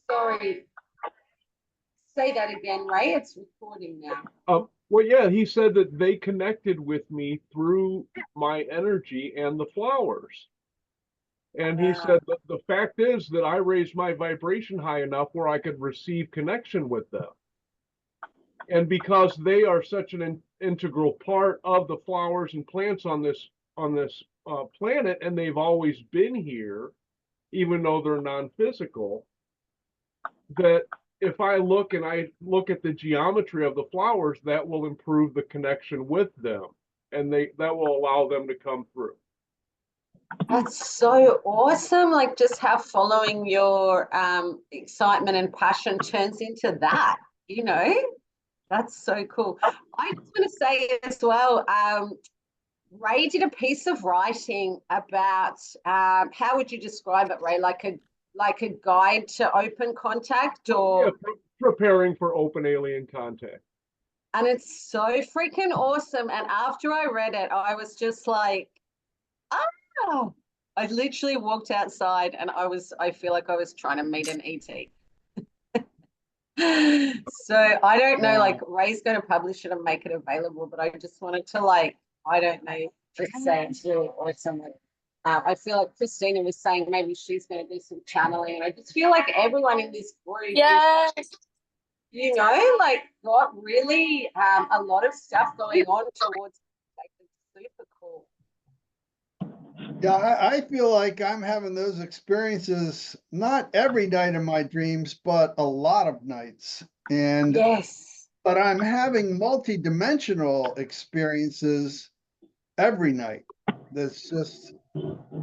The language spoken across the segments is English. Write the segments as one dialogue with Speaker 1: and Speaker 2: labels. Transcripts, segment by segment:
Speaker 1: Sorry. Say that again, Ray. It's recording now.
Speaker 2: Well, yeah, he said that they connected with me through my energy and the flowers. And he said that the fact is that I raised my vibration high enough where I could receive connection with them. And because they are such an integral part of the flowers and plants on this planet, and they've always been here, even though they're non-physical, that if I look at the geometry of the flowers, that will improve the connection with them, and that will allow them to come through.
Speaker 1: That's so awesome. Like just how following your excitement and passion turns into that, you know? That's so cool. I just want to say as well, Ray did a piece of writing about how would you describe it, Ray? Like a guide to open contact, or
Speaker 2: Yeah, preparing for open alien contact.
Speaker 1: and it's so freaking awesome. And after I read it, I was just like, oh, I literally walked outside and I feel like I was trying to meet an ET. So I don't know, like Ray's going to publish it and make it available, but I just wanted to I don't know, just say it's really awesome. I feel like Christina was saying maybe she's going to do some channeling, and I just feel like everyone in this group
Speaker 3: Yes.
Speaker 1: is, got really a lot of stuff going on towards super cool.
Speaker 4: Yeah, I feel like I'm having those experiences not every night in my dreams, but a lot of nights. And
Speaker 1: yes,
Speaker 4: but I'm having multi-dimensional experiences every night. That's just,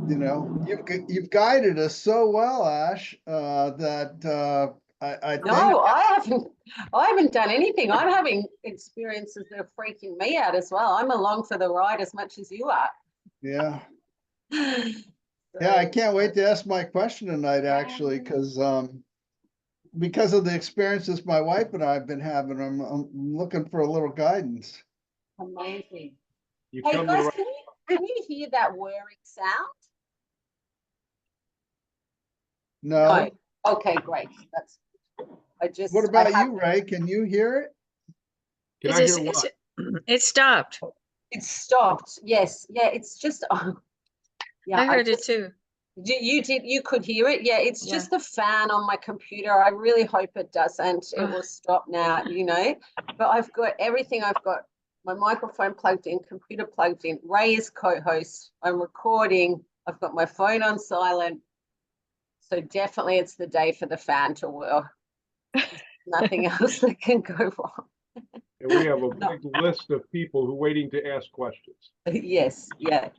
Speaker 4: you've guided us so well, Ash, that I think.
Speaker 1: No, I haven't done anything. I'm having experiences that are freaking me out as well. I'm along for the ride as much as you are.
Speaker 4: Yeah. Yeah, I can't wait to ask my question tonight, actually, because of the experiences my wife and I have been having, I'm looking for a little guidance.
Speaker 1: Amazing.
Speaker 2: You
Speaker 1: Hey
Speaker 2: come
Speaker 1: guys,
Speaker 2: to
Speaker 1: can you hear that whirring sound?
Speaker 4: No.
Speaker 1: No. Okay, great.
Speaker 4: What about you, Ray? Can you hear it?
Speaker 2: Can I hear what?
Speaker 3: It stopped.
Speaker 1: It stopped. Yes. Yeah, it's just yeah.
Speaker 3: I heard it too.
Speaker 1: You could hear it. Yeah, it's just the fan on my computer. I really hope it doesn't. It will stop now, But I've got everything. I've got my microphone plugged in, computer plugged in. Ray is co-host. I'm recording. I've got my phone on silent. So definitely it's the day for the fan to whirl. Nothing else that can go wrong.
Speaker 2: And we have a big list of people who are waiting to ask questions.
Speaker 1: Yes, yeah.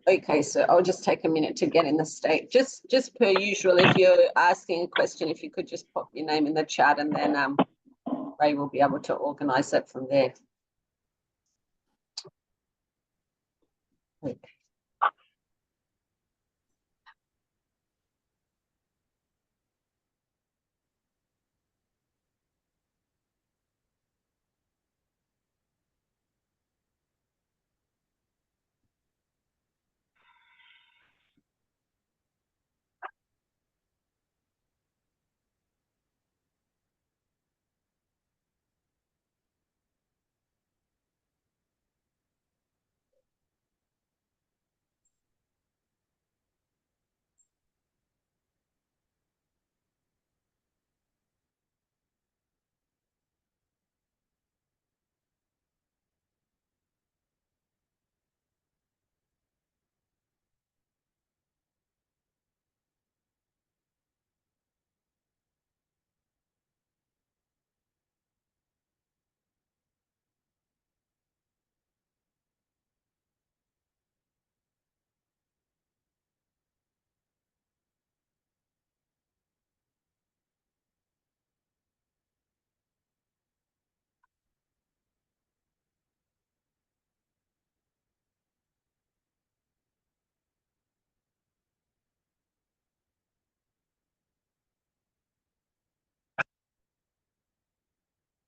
Speaker 1: Okay, so I'll just take a minute to get in the state. Just per usual, if you're asking a question, if you could just pop your name in the chat, and then Ray will be able to organize that from there. Okay.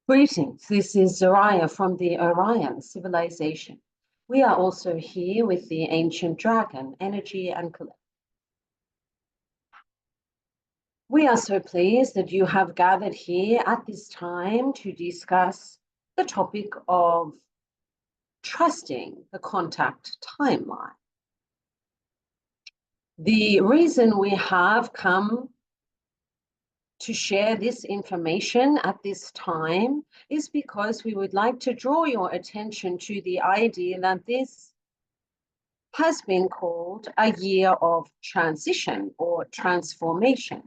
Speaker 1: Greetings, this is Zariyah from the Orion civilization. We are also here with the ancient dragon, energy and collective. We are so pleased that you have gathered here at this time to discuss the topic of trusting the contact timeline. The reason we have come to share this information at this time is because we would like to draw your attention to the idea that this has been called a year of transition or transformation.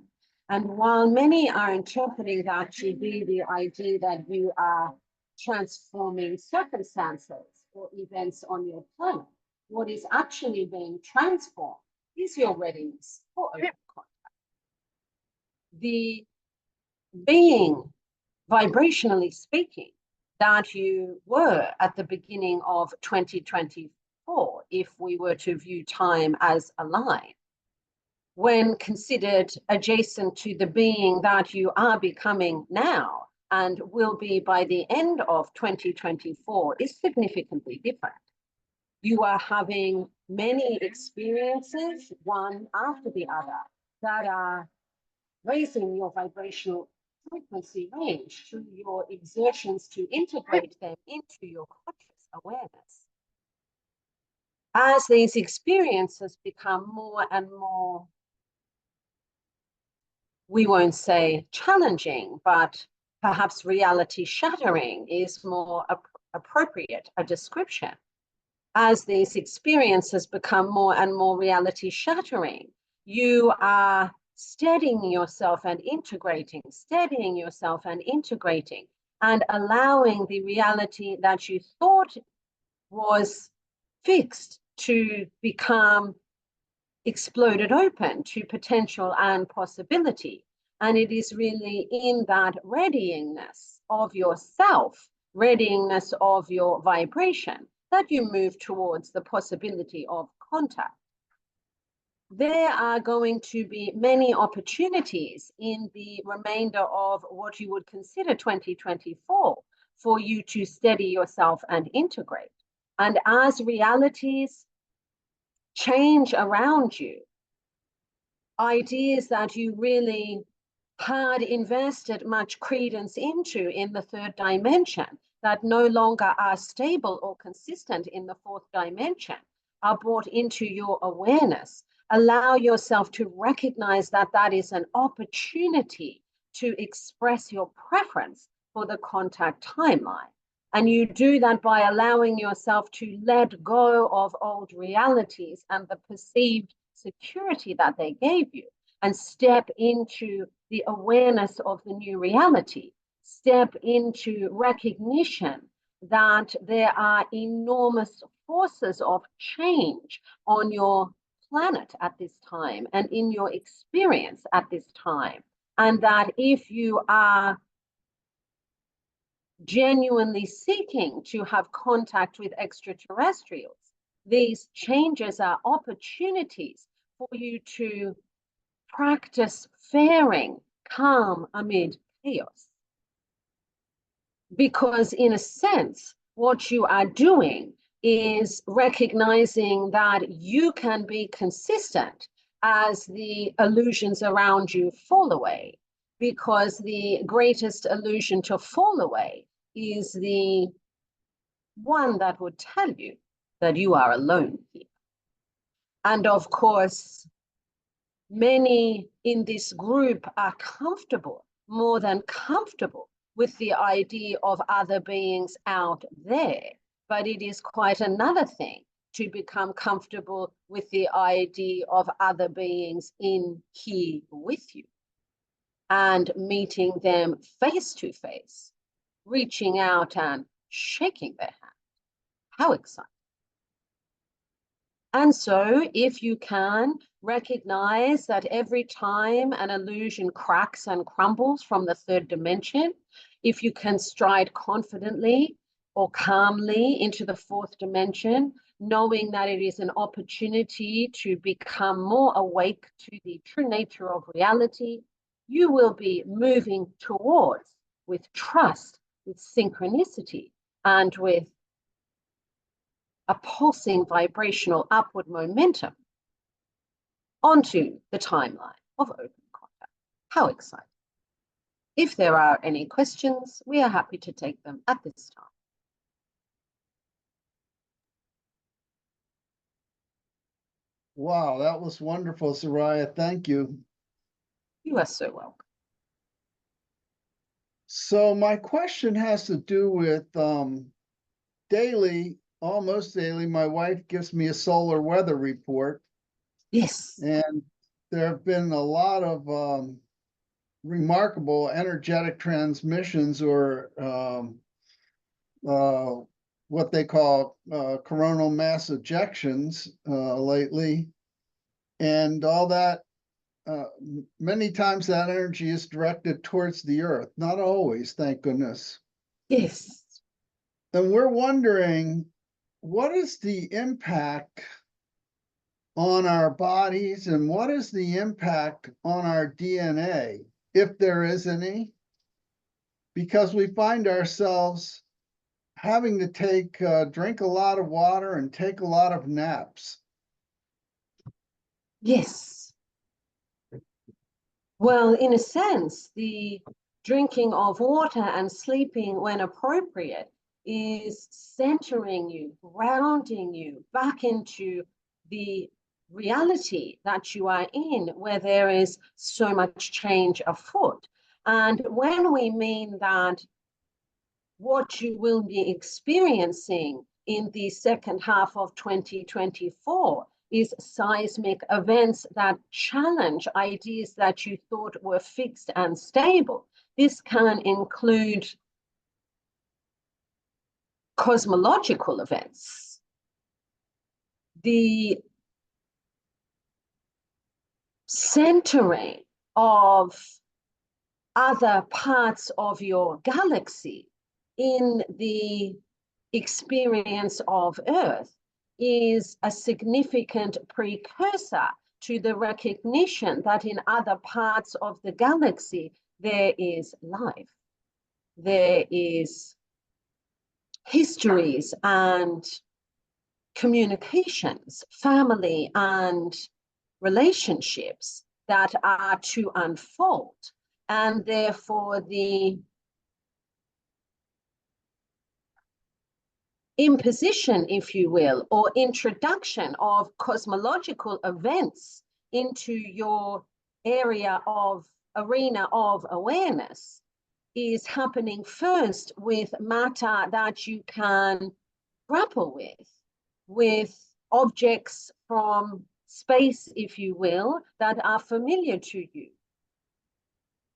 Speaker 1: And while many are interpreting that to be the idea that you are transforming circumstances or events on your planet, what is actually being transformed is your readiness for open contact. The being, vibrationally speaking, that you were at the beginning of 2024, if we were to view time as a line, when considered adjacent to the being that you are becoming now and will be by the end of 2024, is significantly different. You are having many experiences, one after the other, that are raising your vibrational frequency range through your exertions to integrate them into your conscious awareness. As these experiences become more and more, we won't say challenging, but perhaps reality shattering is more appropriate a description. As these experiences become more and more reality shattering, you are steadying yourself and integrating, and allowing the reality that you thought was fixed to become exploded open to potential and possibility. And it is really in that readiness of yourself, readiness of your vibration, that you move towards the possibility of contact. There are going to be many opportunities in the remainder of what you would consider 2024 for you to steady yourself and integrate. And as realities change around you, ideas that you really had invested much credence into in the third dimension that no longer are stable or consistent in the fourth dimension are brought into your awareness. Allow yourself to recognize that that is an opportunity to express your preference for the contact timeline. And you do that by allowing yourself to let go of old realities and the perceived security that they gave you, and step into the awareness of the new reality. Step into recognition that there are enormous forces of change on your planet at this time and in your experience at this time. And that if you are genuinely seeking to have contact with extraterrestrials, these changes are opportunities for you to practice faring calm amid chaos. Because in a sense, what you are doing is recognizing that you can be consistent as the illusions around you fall away, because the greatest illusion to fall away is the one that would tell you that you are alone here. And of course, many in this group are comfortable, more than comfortable, with the idea of other beings out there. But it is quite another thing to become comfortable with the idea of other beings in here with you and meeting them face to face, reaching out and shaking their hand. How exciting. And so if you can recognize that every time an illusion cracks and crumbles from the third dimension, if you can stride confidently or calmly into the fourth dimension, knowing that it is an opportunity to become more awake to the true nature of reality, you will be moving towards, with trust, with synchronicity, and with a pulsing vibrational upward momentum onto the timeline of open contact. How exciting. If there are any questions, we are happy to take them at this time.
Speaker 4: Wow, that was wonderful, Zariyah. Thank you.
Speaker 1: You are so welcome.
Speaker 4: So my question has to do with daily, almost daily, my wife gives me a solar weather report.
Speaker 1: Yes.
Speaker 4: And there have been a lot of remarkable energetic transmissions, or what they call coronal mass ejections lately. And all that, many times that energy is directed towards the earth, not always, thank goodness.
Speaker 1: Yes.
Speaker 4: And we're wondering, what is the impact on our bodies, and what is the impact on our DNA, if there is any? Because we find ourselves having to drink a lot of water and take a lot of naps.
Speaker 1: Yes. Well, in a sense, the drinking of water and sleeping when appropriate is centering you, grounding you back into the reality that you are in, where there is so much change afoot. And when we mean that what you will be experiencing in the second half of 2024 is seismic events that challenge ideas that you thought were fixed and stable. This can include cosmological events, the centering of other parts of your galaxy in the experience of Earth is a significant precursor to the recognition that in other parts of the galaxy there is life, there is histories and communications, family and relationships that are to unfold, and therefore the imposition, if you will, or introduction of cosmological events into your arena of awareness is happening first with matter that you can grapple with objects from space, if you will, that are familiar to you.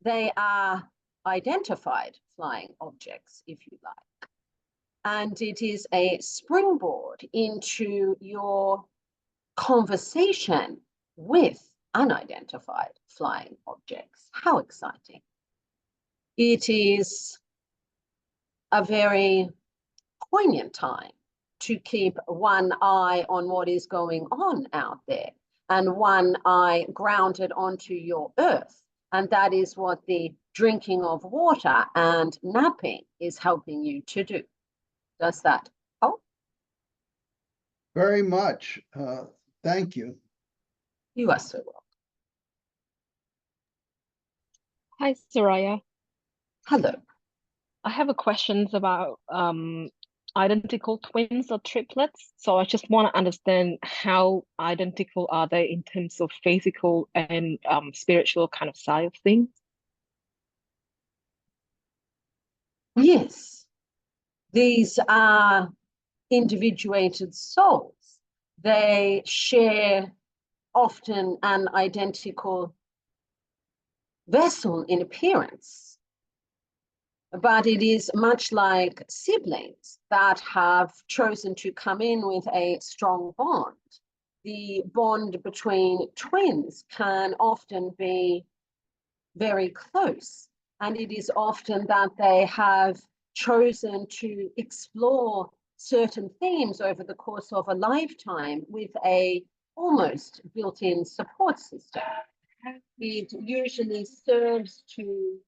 Speaker 1: They are identified flying objects, if you like. And it is a springboard into your conversation with unidentified flying objects. How exciting. It is a very poignant time to keep one eye on what is going on out there and one eye grounded onto your earth. And that is what the drinking of water and napping is helping you to do. Does that help?
Speaker 4: Very much. Thank you.
Speaker 1: You are so welcome.
Speaker 3: Hi, Zariyah.
Speaker 1: Hello.
Speaker 3: I have a questions about identical twins or triplets. So I just want to understand how identical are they in terms of physical and spiritual kind of side of things?
Speaker 1: Yes, these are individuated souls. They share often an identical vessel in appearance, but it is much like siblings that have chosen to come in with a strong bond. The bond between twins can often be very close, and it is often that they have chosen to explore certain themes over the course of a lifetime with a almost built-in support system. It usually serves to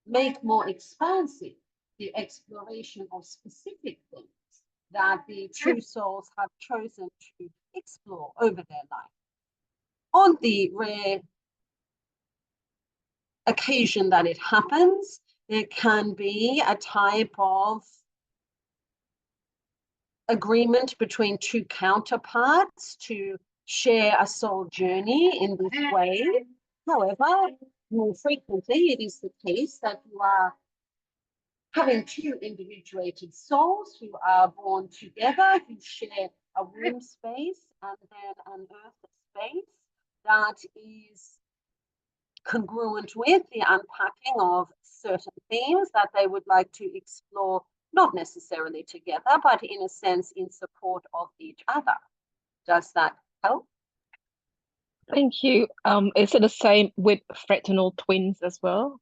Speaker 1: make more expansive the exploration of specific things that the true souls have chosen to explore over their life. On the rare occasion that it happens. There can be a type of agreement between two counterparts to share a soul journey in this way. However, more frequently, it is the case that you are having two individuated souls who are born together, who share a womb space and then an earth space that is congruent with the unpacking of certain themes that they would like to explore, not necessarily together, but in a sense in support of each other. Does that help?
Speaker 3: Thank you. Is it the same with fraternal twins as well?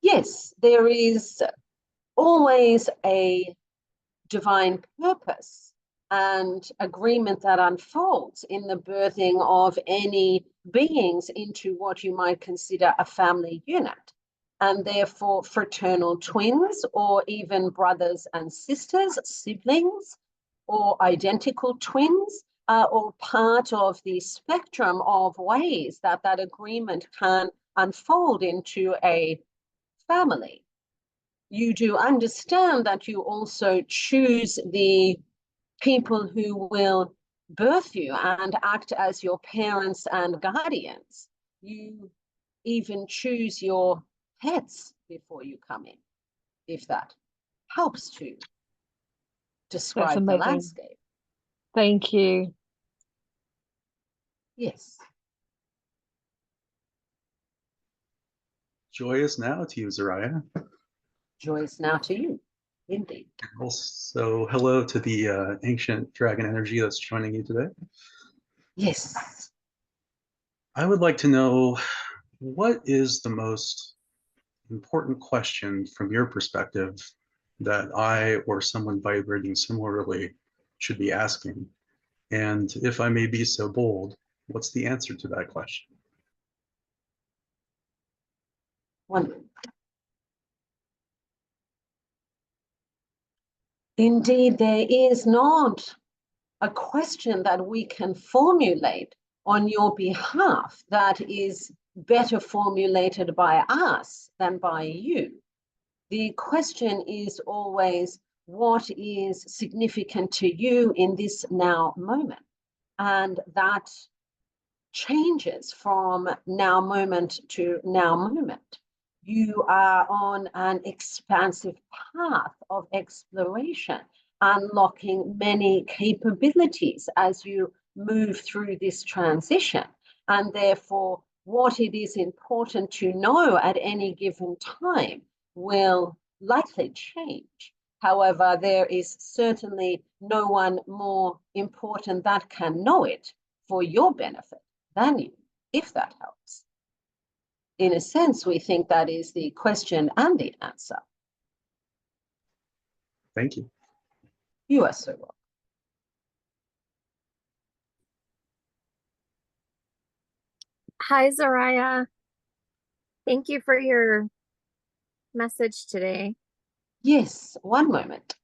Speaker 1: Yes, there is always a divine purpose and agreement that unfolds in the birthing of any beings into what you might consider a family unit. And therefore, fraternal twins, or even brothers and sisters, siblings, or identical twins, are all part of the spectrum of ways that that agreement can unfold into a family. You do understand that you also choose the people who will birth you and act as your parents and guardians. You even choose your pets before you come in, if that helps to describe the landscape.
Speaker 3: Thank you.
Speaker 1: Yes.
Speaker 5: Joy is now to you, Zariyah.
Speaker 1: Joy is now to you, indeed.
Speaker 5: Also, hello to the ancient dragon energy that's joining you today.
Speaker 1: Yes.
Speaker 5: I would like to know, what is the most important question from your perspective that I or someone vibrating similarly should be asking? And if I may be so bold, what's the answer to that question?
Speaker 1: Wonderful. Indeed, there is not a question that we can formulate on your behalf that is better formulated by us than by you. The question is always, what is significant to you in this now moment? And that changes from now moment to now moment. You are on an expansive path of exploration, unlocking many capabilities as you move through this transition. And therefore, what it is important to know at any given time will likely change. However, there is certainly no one more important that can know it for your benefit than you, if that helps. In a sense, we think that is the question and the answer.
Speaker 5: Thank you.
Speaker 1: You are so welcome.
Speaker 6: Hi, Zariyah. Thank you for your message today.
Speaker 1: Yes, one moment.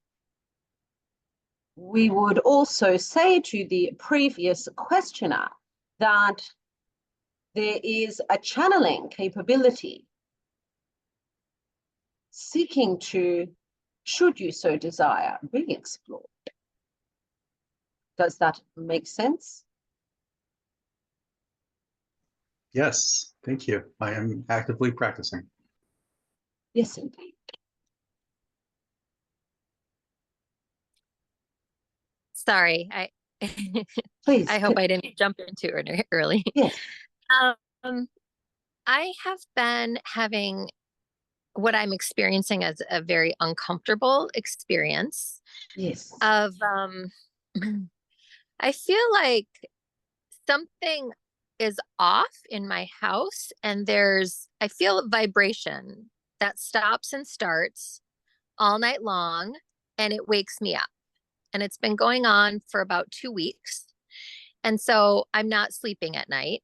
Speaker 1: We would also say to the previous questioner that there is a channeling capability seeking to, should you so desire, be explored. Does that make sense?
Speaker 5: Yes, thank you. I am actively practicing.
Speaker 1: Yes, indeed.
Speaker 6: Sorry,
Speaker 1: Please.
Speaker 6: I hope I didn't jump into it early.
Speaker 1: Yes.
Speaker 6: I have been having what I'm experiencing as a very uncomfortable experience.
Speaker 1: Yes.
Speaker 6: Of I feel like something is off in my house, and I feel a vibration that stops and starts all night long, and it wakes me up. And it's been going on for about 2 weeks. And so I'm not sleeping at night.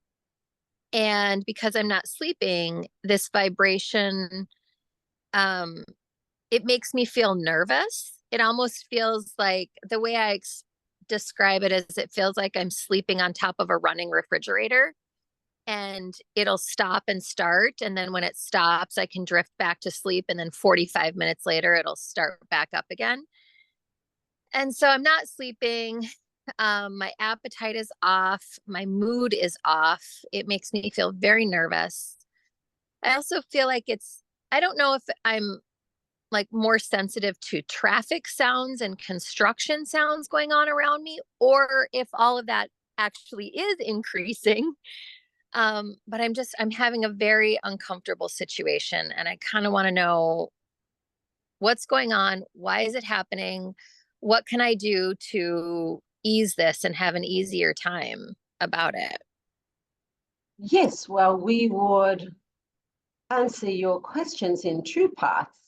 Speaker 6: And because I'm not sleeping, this vibration, it makes me feel nervous. It almost feels like, the way I describe it is, it feels like I'm sleeping on top of a running refrigerator. and it'll stop and start. And then when it stops, I can drift back to sleep. And then 45 minutes later, it'll start back up again. And so I'm not sleeping. My appetite is off. My mood is off. It makes me feel very nervous. I also feel like I don't know if I'm like more sensitive to traffic sounds and construction sounds going on around me, or if all of that actually is increasing. But I'm having a very uncomfortable situation, and I kind of want to know what's going on. Why is it happening? What can I do to ease this and have an easier time about it?
Speaker 1: Yes, well, we would answer your questions in two parts.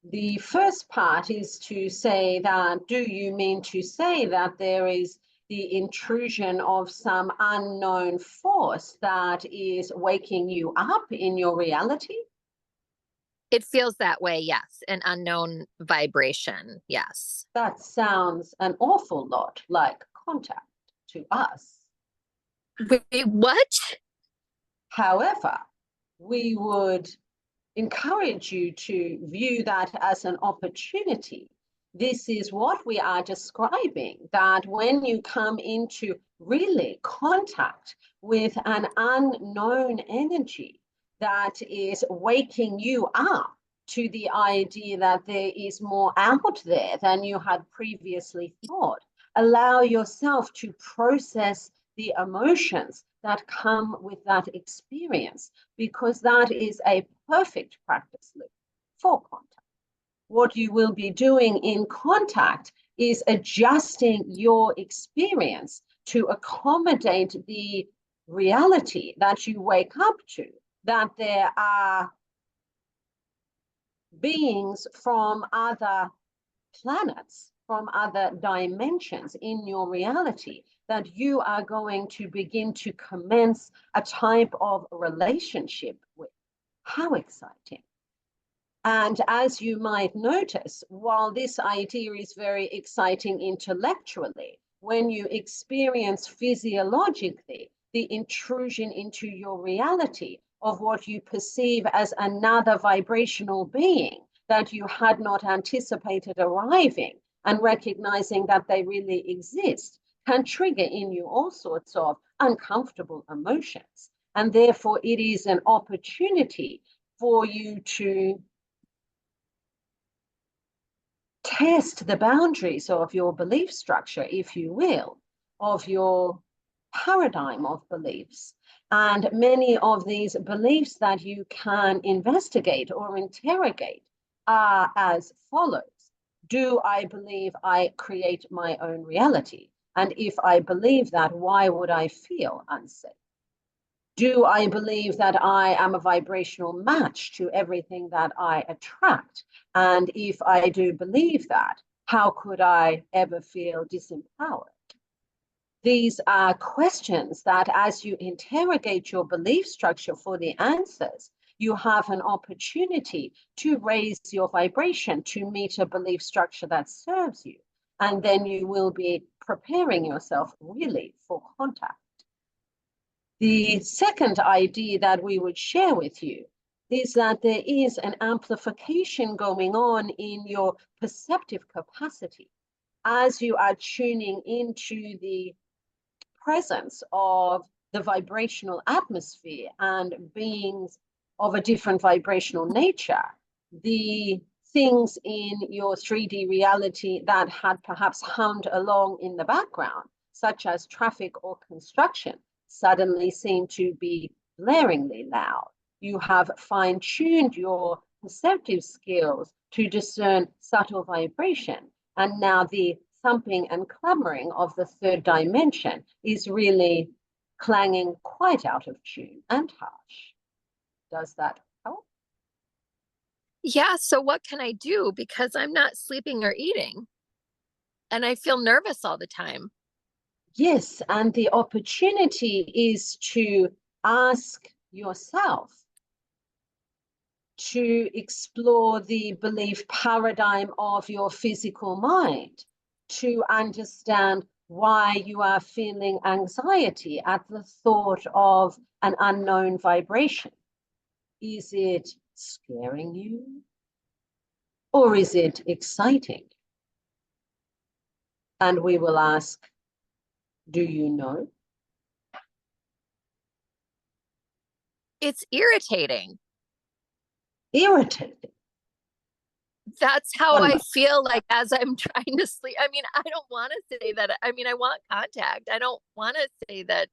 Speaker 1: The first part is to say that, do you mean to say that there is the intrusion of some unknown force that is waking you up in your reality?
Speaker 6: It feels that way, yes. An unknown vibration, yes.
Speaker 1: That sounds an awful lot like contact to us.
Speaker 6: Wait, what?
Speaker 1: However, we would encourage you to view that as an opportunity. This is what we are describing, that when you come into really contact with an unknown energy that is waking you up to the idea that there is more out there than you had previously thought, allow yourself to process the emotions that come with that experience, because that is a perfect practice loop for contact. What you will be doing in contact is adjusting your experience to accommodate the reality that you wake up to, that there are beings from other planets, from other dimensions in your reality, that you are going to begin to commence a type of relationship with. How exciting. And as you might notice, while this idea is very exciting intellectually, when you experience physiologically the intrusion into your reality of what you perceive as another vibrational being that you had not anticipated arriving, and recognizing that they really exist, can trigger in you all sorts of uncomfortable emotions. And therefore, it is an opportunity for you to test the boundaries of your belief structure, if you will, of your paradigm of beliefs. And many of these beliefs that you can investigate or interrogate are as follows. Do I believe I create my own reality? And if I believe that, why would I feel unsafe? Do I believe that I am a vibrational match to everything that I attract? And if I do believe that, how could I ever feel disempowered? These are questions that, as you interrogate your belief structure for the answers, you have an opportunity to raise your vibration to meet a belief structure that serves you. And then you will be preparing yourself really for contact. The second idea that we would share with you is that there is an amplification going on in your perceptive capacity as you are tuning into the presence of the vibrational atmosphere and beings of a different vibrational nature. The things in your 3D reality that had perhaps hummed along in the background, such as traffic or construction, suddenly seem to be blaringly loud. You have fine-tuned your perceptive skills to discern subtle vibration, and now the thumping and clamoring of the third dimension is really clanging quite out of tune and harsh. Does that help?
Speaker 6: Yeah, so what can I do? Because I'm not sleeping or eating, and I feel nervous all the time.
Speaker 1: Yes, and the opportunity is to ask yourself to explore the belief paradigm of your physical mind, to understand why you are feeling anxiety at the thought of an unknown vibration. Is it scaring you? Or is it exciting? And we will ask, do you know?
Speaker 6: It's irritating.
Speaker 1: Irritating.
Speaker 6: That's how I feel like as I'm trying to sleep. I mean, I don't want to say that. I mean, I want contact. I don't want to say that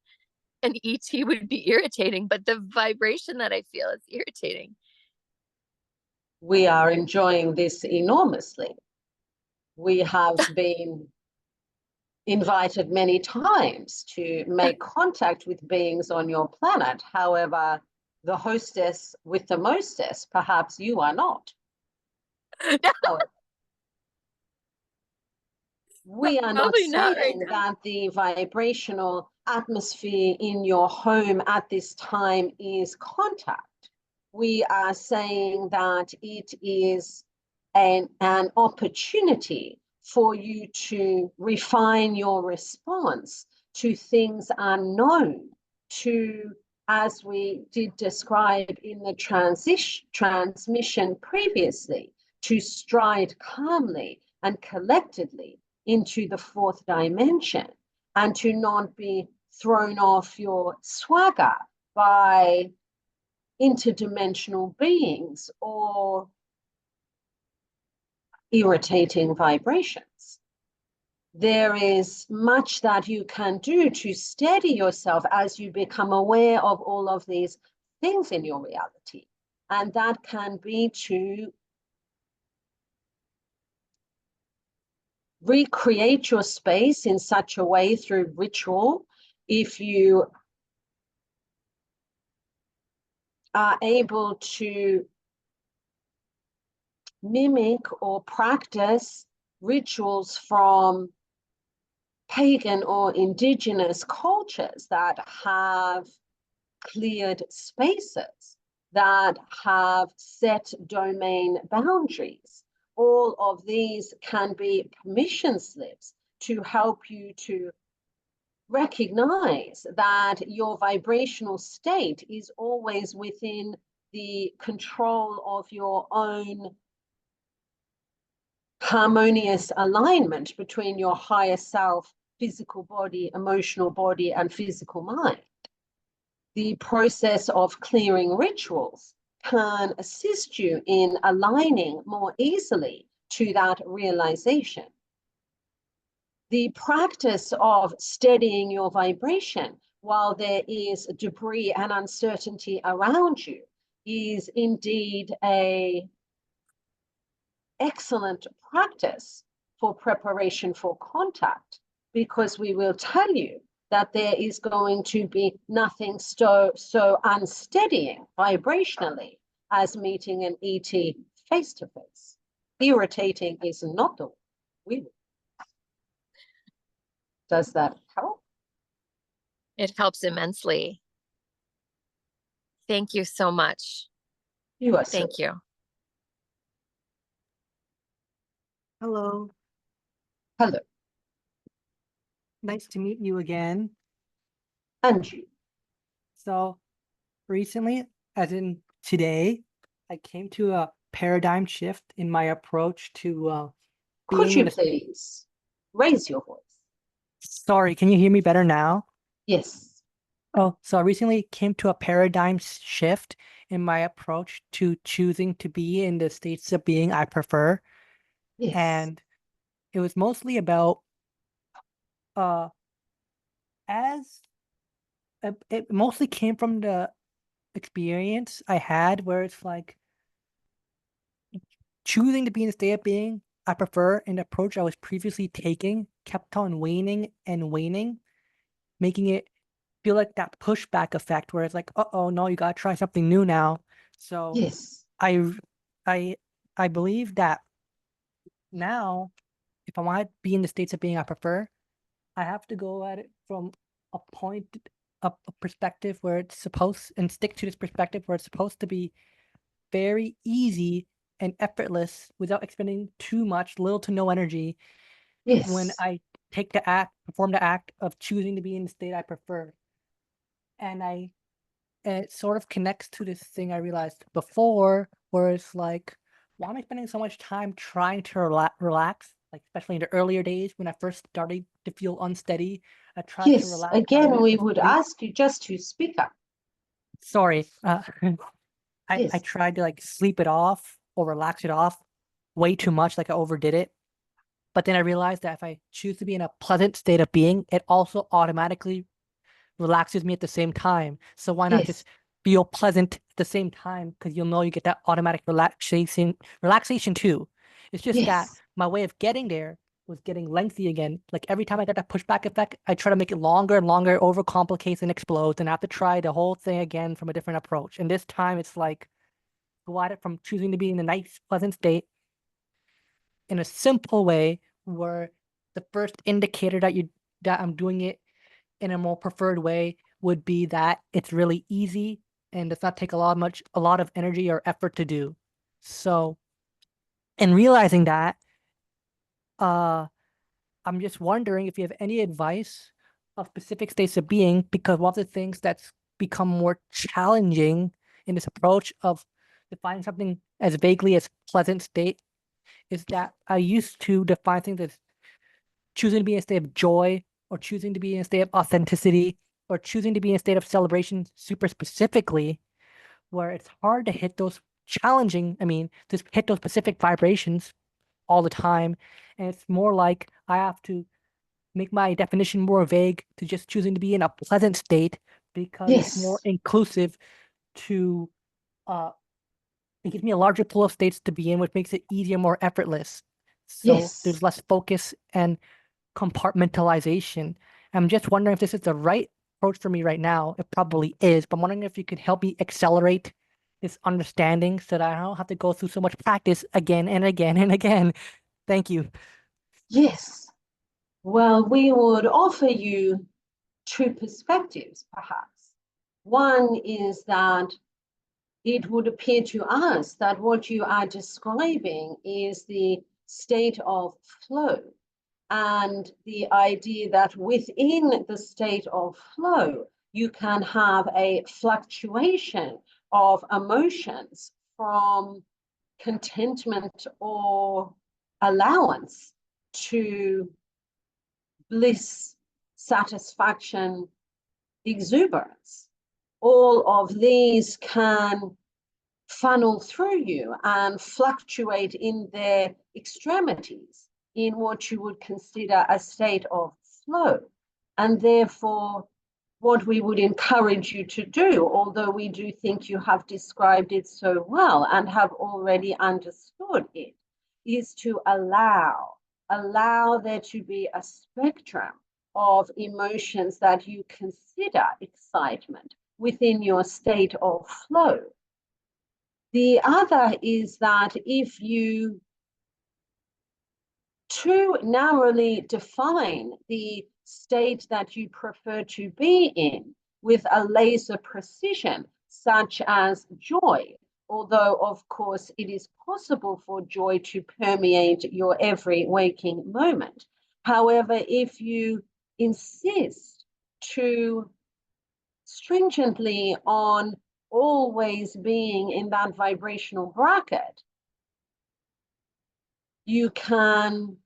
Speaker 6: an ET would be irritating, but the vibration that I feel is irritating.
Speaker 1: We are enjoying this enormously. We have been invited many times to make contact with beings on your planet. However, the hostess with the mostess, perhaps you are not. However, we are not saying that the vibrational atmosphere in your home at this time is contact. We are saying that it is an opportunity for you to refine your response to things unknown, to, as we did describe in the transmission previously, to stride calmly and collectedly into the fourth dimension, and to not be thrown off your swagger by interdimensional beings or irritating vibrations. There is much that you can do to steady yourself as you become aware of all of these things in your reality. And that can be to recreate your space in such a way through ritual. If you are able to mimic or practice rituals from pagan or indigenous cultures that have cleared spaces, that have set domain boundaries. All of these can be permission slips to help you to recognize that your vibrational state is always within the control of your own harmonious alignment between your higher self, physical body, emotional body, and physical mind. The process of clearing rituals can assist you in aligning more easily to that realization. The practice of steadying your vibration while there is debris and uncertainty around you is indeed an excellent practice for preparation for contact, because we will tell you that there is going to be nothing so unsteadying vibrationally as meeting an ET face-to-face. Irritating is not the way. Does that help?
Speaker 6: It helps immensely. Thank you so much.
Speaker 1: You are
Speaker 6: Thank you.
Speaker 7: Hello.
Speaker 1: Hello.
Speaker 7: Nice to meet you again.
Speaker 1: And you.
Speaker 7: So recently, as in today, I came to a paradigm shift in my approach to
Speaker 1: Could you please raise your voice?
Speaker 7: Sorry, can you hear me better now?
Speaker 1: Yes.
Speaker 7: Oh, so I recently came to a paradigm shift in my approach to choosing to be in the states of being I prefer.
Speaker 1: Yes.
Speaker 7: And it was mostly about it mostly came from the experience I had where it's like choosing to be in the state of being I prefer, an approach I was previously taking kept on waning and waning, making it feel like that pushback effect where it's like, uh-oh, no, you gotta try something new now. So
Speaker 1: yes,
Speaker 7: I believe that now, if I want to be in the states of being I prefer, I have to go at it from a point, a perspective where it's supposed, and stick to this perspective where it's supposed to be very easy and effortless without expending too much, little to no energy.
Speaker 1: yes.
Speaker 7: When I perform the act of choosing to be in the state I prefer. And it sort of connects to this thing I realized before, where it's like, why am I spending so much time trying to relax? Like, especially in the earlier days when I first started to feel unsteady, I tried to
Speaker 1: Yes,
Speaker 7: relax.
Speaker 1: again, we would ask you just to speak up.
Speaker 7: Sorry, I
Speaker 1: Yes.
Speaker 7: tried to like sleep it off or relax it off way too much, like I overdid it. But then I realized that if I choose to be in a pleasant state of being, it also automatically relaxes me at the same time. So why not
Speaker 1: Yes.
Speaker 7: just feel pleasant at the same time? Because you'll know you get that automatic relaxation too. It's just that
Speaker 1: Yes.
Speaker 7: my way of getting there was getting lengthy again. Like every time I got that pushback effect, I try to make it longer and longer, overcomplicates and explodes, and I have to try the whole thing again from a different approach. And this time it's like go at it from choosing to be in a nice, pleasant state in a simple way, where the first indicator that I'm doing it in a more preferred way would be that it's really easy and does not take a lot of energy or effort to do. So, in realizing that, I'm just wondering if you have any advice of specific states of being, because one of the things that's become more challenging in this approach of defining something as vaguely as pleasant state is that I used to define things as choosing to be in a state of joy, or choosing to be in a state of authenticity, or choosing to be in a state of celebration super specifically, where it's hard to hit those just hit those specific vibrations all the time. And it's more like I have to make my definition more vague to just choosing to be in a pleasant state, because it's more
Speaker 1: Yes.
Speaker 7: inclusive to uh it gives me a larger pool of states to be in, which makes it easier, more effortless. So
Speaker 1: Yes.
Speaker 7: there's less focus and compartmentalization. I'm just wondering if this is the right approach for me right now. It probably is, but I'm wondering if you could help me accelerate this understanding so that I don't have to go through so much practice again and again and again. Thank you.
Speaker 1: Yes. Well, we would offer you two perspectives, perhaps. One is that it would appear to us that what you are describing is the state of flow, and the idea that within the state of flow, you can have a fluctuation of emotions from contentment or allowance to bliss, satisfaction, exuberance. All of these can funnel through you and fluctuate in their extremities in what you would consider a state of flow. And therefore, what we would encourage you to do, although we do think you have described it so well and have already understood it, is to allow there to be a spectrum of emotions that you consider excitement within your state of flow. The other is that if you too narrowly define the state that you prefer to be in with a laser precision, such as joy, although of course it is possible for joy to permeate your every waking moment. However, if you insist too stringently on always being in that vibrational bracket, you can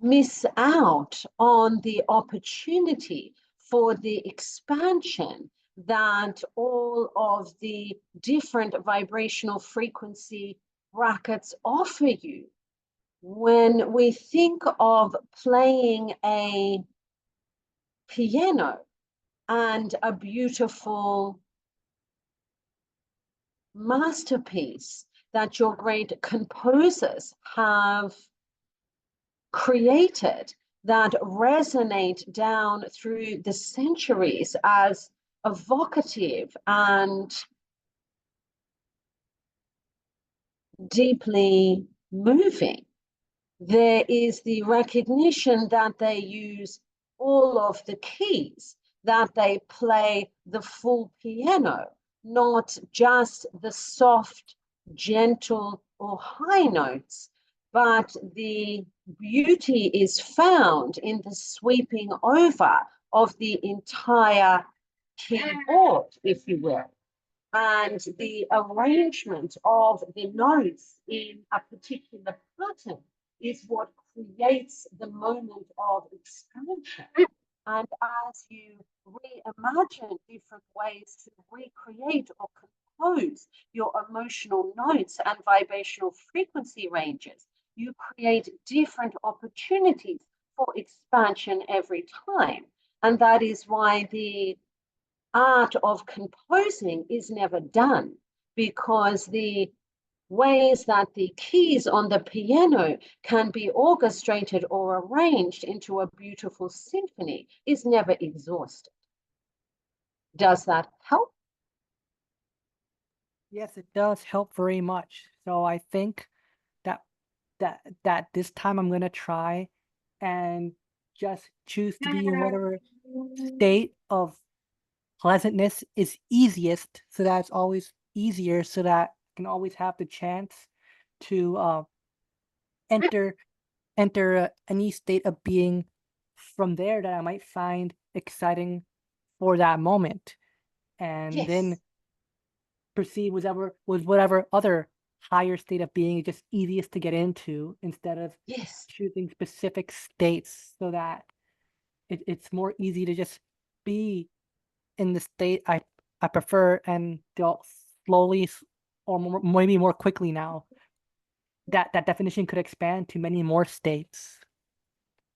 Speaker 1: miss out on the opportunity for the expansion that all of the different vibrational frequency brackets offer you. When we think of playing a piano and a beautiful masterpiece that your great composers have created, that resonate down through the centuries as evocative and deeply moving, there is the recognition that they use all of the keys, that they play the full piano, not just the soft, gentle, or high notes, but the beauty is found in the sweeping over of the entire keyboard, if you will, and the arrangement of the notes in a particular pattern is what creates the moment of expansion. And as you reimagine different ways to recreate or compose your emotional notes and vibrational frequency ranges, you create different opportunities for expansion every time. And that is why the art of composing is never done, because the ways that the keys on the piano can be orchestrated or arranged into a beautiful symphony is never exhausted. Does that help?
Speaker 7: Yes, it does help very much. So I think that this time I'm gonna try and just choose to be in whatever state of pleasantness is easiest, so that it's always easier, so that I can always have the chance to enter any state of being from there that I might find exciting for that moment, and then
Speaker 1: Yes.
Speaker 7: proceed with whatever other higher state of being is just easiest to get into, instead of
Speaker 1: Yes.
Speaker 7: choosing specific states, so that it's more easy to just be in the state I prefer, and they'll slowly or maybe more quickly now that definition could expand to many more states.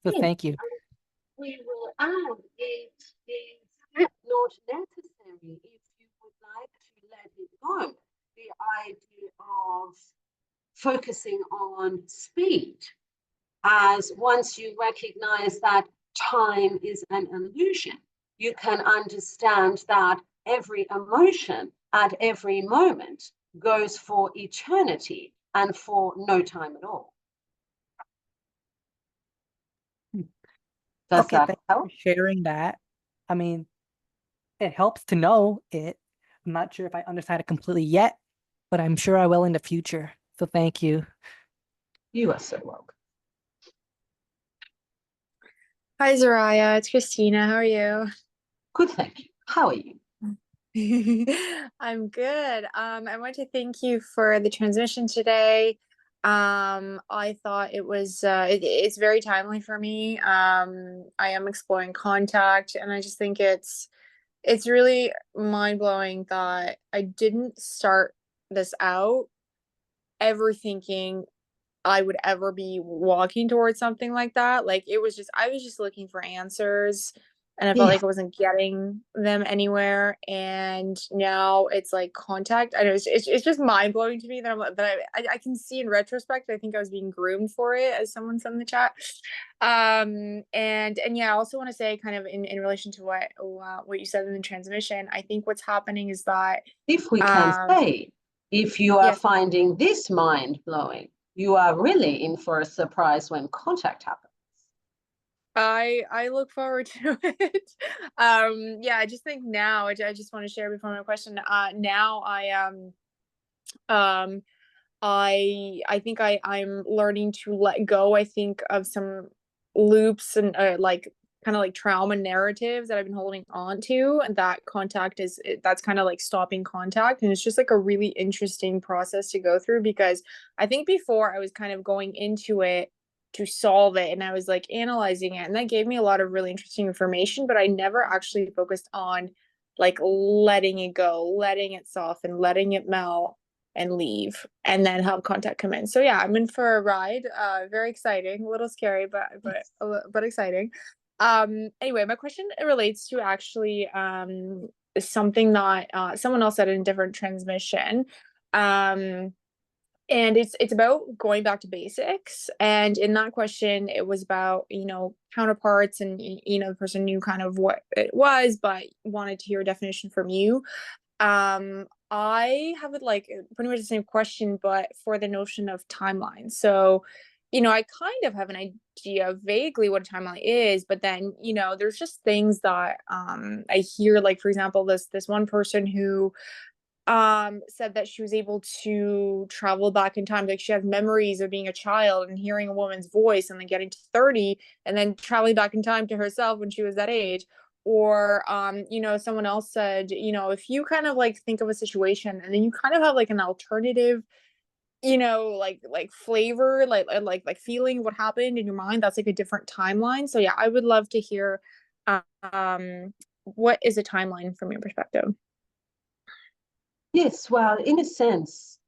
Speaker 7: So
Speaker 1: Yes.
Speaker 7: thank you.
Speaker 1: We will add it is not necessary if you would like to let it go. The idea of focusing on speed, as once you recognize that time is an illusion, you can understand that every emotion at every moment goes for eternity and for no time at all. Does
Speaker 7: Okay,
Speaker 1: that
Speaker 7: thank you
Speaker 1: help?
Speaker 7: for sharing that. I mean, it helps to know it. I'm not sure if I understand it completely yet, but I'm sure I will in the future. So thank you.
Speaker 1: You are so welcome.
Speaker 8: Hi, Zariyah. It's Christina. How are you?
Speaker 1: Good, thank you. How are you?
Speaker 8: I'm good. I want to thank you for the transmission today. I thought it was it's very timely for me. I am exploring contact, and I just think it's really mind-blowing that I didn't start this out ever thinking I would ever be walking towards something like that. Like, it was just, I was just looking for answers, and I felt like I wasn't getting them anywhere. And now it's like contact. I know it's just mind blowing to me that I can see in retrospect, I think I was being groomed for it, as someone said in the chat. And yeah, I also want to say, kind of in relation to what you said in the transmission, I think what's happening is that,
Speaker 1: if we can say, if you are finding this mind blowing, you are really in for a surprise when contact happens.
Speaker 8: I look forward to it. Yeah, I just think now, I just want to share before my question. Now I think I'm learning to let go, I think, of some loops and like kind of like trauma narratives that I've been holding on to, and that contact that's kind of like stopping contact. And it's just like a really interesting process to go through, because I think before I was kind of going into it to solve it, and I was like analyzing it, and that gave me a lot of really interesting information, but I never actually focused on like letting it go, letting it soften, letting it melt and leave, and then have contact come in. So yeah, I'm in for a ride. Very exciting, a little scary, but exciting. Anyway, my question relates to actually something that someone else said in a different transmission. And it's about going back to basics. And in that question, it was about, counterparts, and the person knew kind of what it was, but wanted to hear a definition from you. I have it like pretty much the same question, but for the notion of timeline. So, I kind of have an idea vaguely what a timeline is, but then, there's just things that I hear, like, for example, this one person who said that she was able to travel back in time. Like she has memories of being a child and hearing a woman's voice and then getting to 30 and then traveling back in time to herself when she was that age. Or you know, someone else said, you know, if you kind of like think of a situation and then you kind of have like an alternative, you know, like flavor, like feeling what happened in your mind, that's like a different timeline. So yeah, I would love to hear what is a timeline from your perspective?
Speaker 1: Yes, well, in a sense,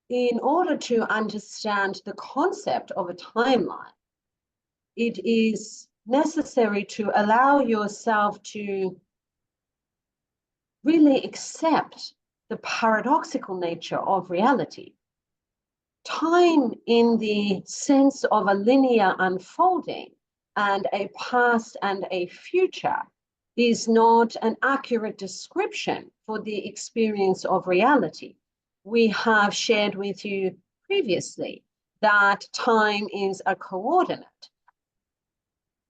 Speaker 1: in order to understand the concept of a timeline, it is necessary to allow yourself to really accept the paradoxical nature of reality. Time, in the sense of a linear unfolding and a past and a future, is not an accurate description for the experience of reality. We have shared with you previously that time is a coordinate,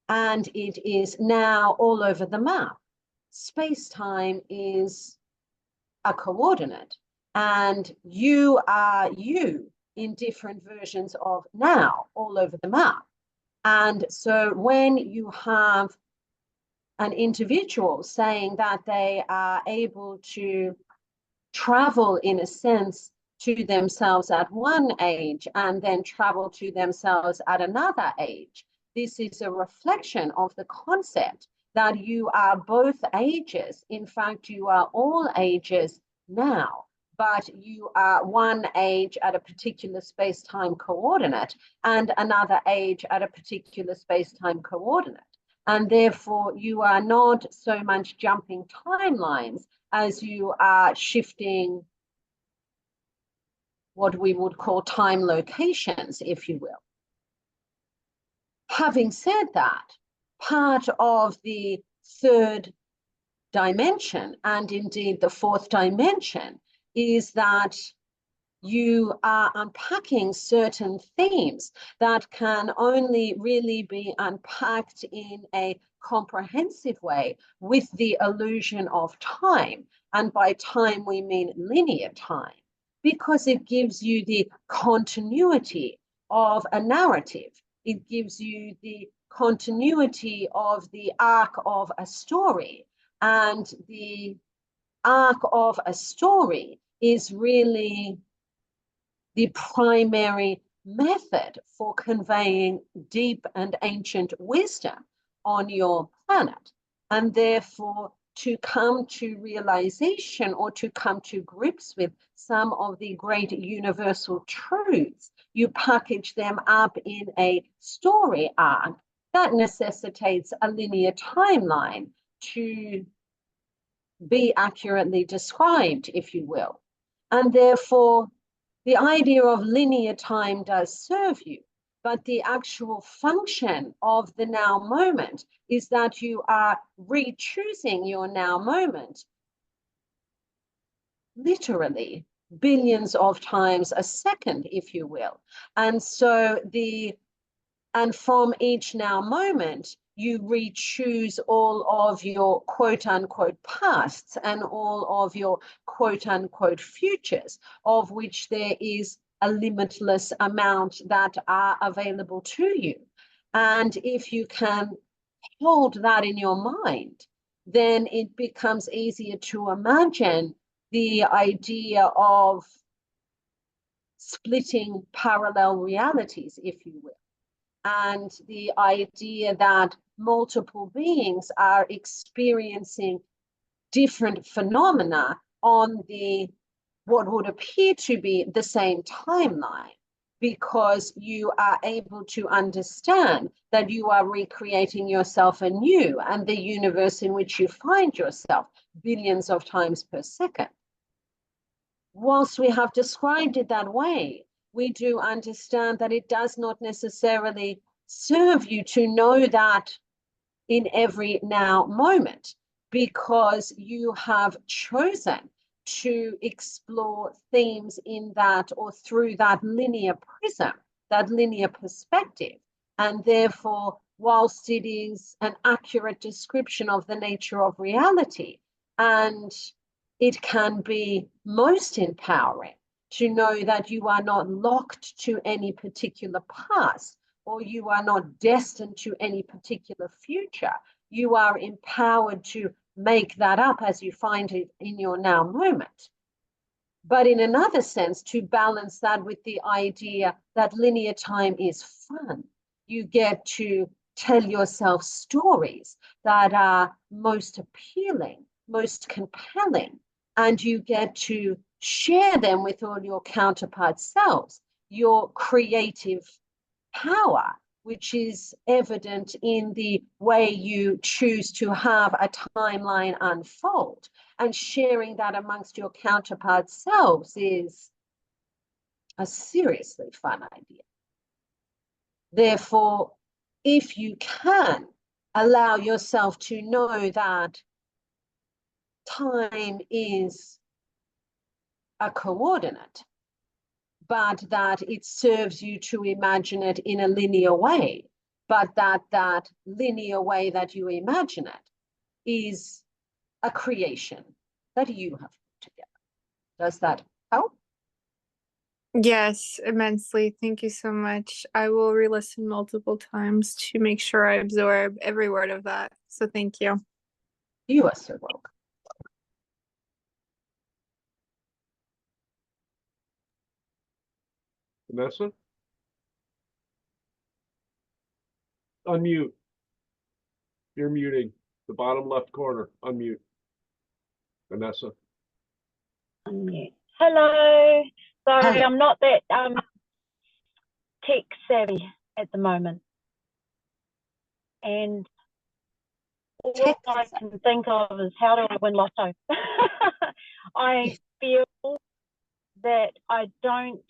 Speaker 1: and it is now all over the map. Space-time is a coordinate, and you are you in different versions of now all over the map. And so when you have an individual saying that they are able to travel in a sense to themselves at one age and then travel to themselves at another age, this is a reflection of the concept that you are both ages. In fact, you are all ages now, but you are one age at a particular space-time coordinate and another age at a particular space-time coordinate. And therefore, you are not so much jumping timelines as you are shifting what we would call time locations, if you will. Having said that, part of the third dimension, and indeed the fourth dimension, is that you are unpacking certain themes that can only really be unpacked in a comprehensive way with the illusion of time. And by time, we mean linear time, because it gives you the continuity of a narrative. It gives you the continuity of the arc of a story. And the arc of a story is really the primary method for conveying deep and ancient wisdom on your planet. And therefore, to come to realization or to come to grips with some of the great universal truths, you package them up in a story arc that necessitates a linear timeline to be accurately described, if you will. And therefore, the idea of linear time does serve you, but the actual function of the now moment is that you are re-choosing your now moment literally billions of times a second, if you will. And so from each now moment, you re-choose all of your quote unquote pasts and all of your quote unquote futures, of which there is a limitless amount that are available to you. And if you can hold that in your mind, then it becomes easier to imagine the idea of splitting parallel realities, if you will. And the idea that multiple beings are experiencing different phenomena on what would appear to be the same timeline, because you are able to understand that you are recreating yourself anew and the universe in which you find yourself billions of times per second. Whilst we have described it that way, we do understand that it does not necessarily serve you to know that in every now moment, because you have chosen to explore themes in that or through that linear prism, that linear perspective. And therefore, whilst it is an accurate description of the nature of reality, and it can be most empowering to know that you are not locked to any particular past, or you are not destined to any particular future. You are empowered to make that up as you find it in your now moment. But in another sense, to balance that with the idea that linear time is fun. You get to tell yourself stories that are most appealing, most compelling, and you get to share them with all your counterpart selves, your creative power, which is evident in the way you choose to have a timeline unfold. And sharing that amongst your counterpart selves is a seriously fun idea. Therefore, if you can allow yourself to know that time is a coordinate, but that it serves you to imagine it in a linear way, but that linear way that you imagine it is a creation that you have put together. Does that help?
Speaker 8: Yes, immensely. Thank you so much. I will re-listen multiple times to make sure I absorb every word of that. So thank you.
Speaker 1: You are so welcome.
Speaker 2: Vanessa? Unmute. You're muting. The bottom left corner. Unmute. Vanessa.
Speaker 9: Unmute. Hello. Sorry,
Speaker 1: Hello.
Speaker 9: I'm not that tech savvy at the moment. And all I can think of is how do I win lotto? I feel that I don't,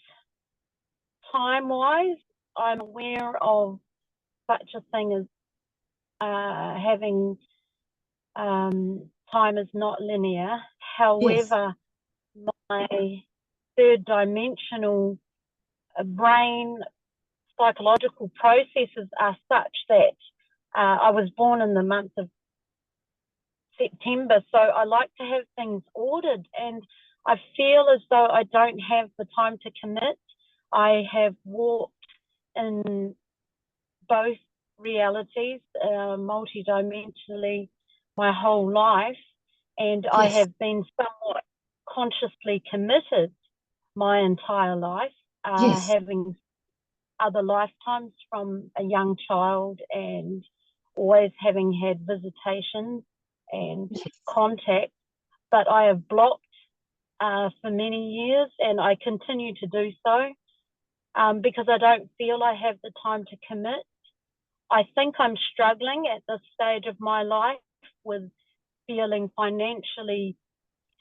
Speaker 9: time-wise, I'm aware of such a thing as having time is not linear. However, my third dimensional brain psychological processes are such that I was born in the month of September, so I like to have things ordered, and I feel as though I don't have the time to commit. I have walked in both realities, multidimensionally, my whole life, and I have been somewhat consciously committed my entire life, having other lifetimes from a young child and always having had visitations and contact, but I have blocked for many years, and I continue to do so because I don't feel I have the time to commit. I think I'm struggling at this stage of my life with feeling financially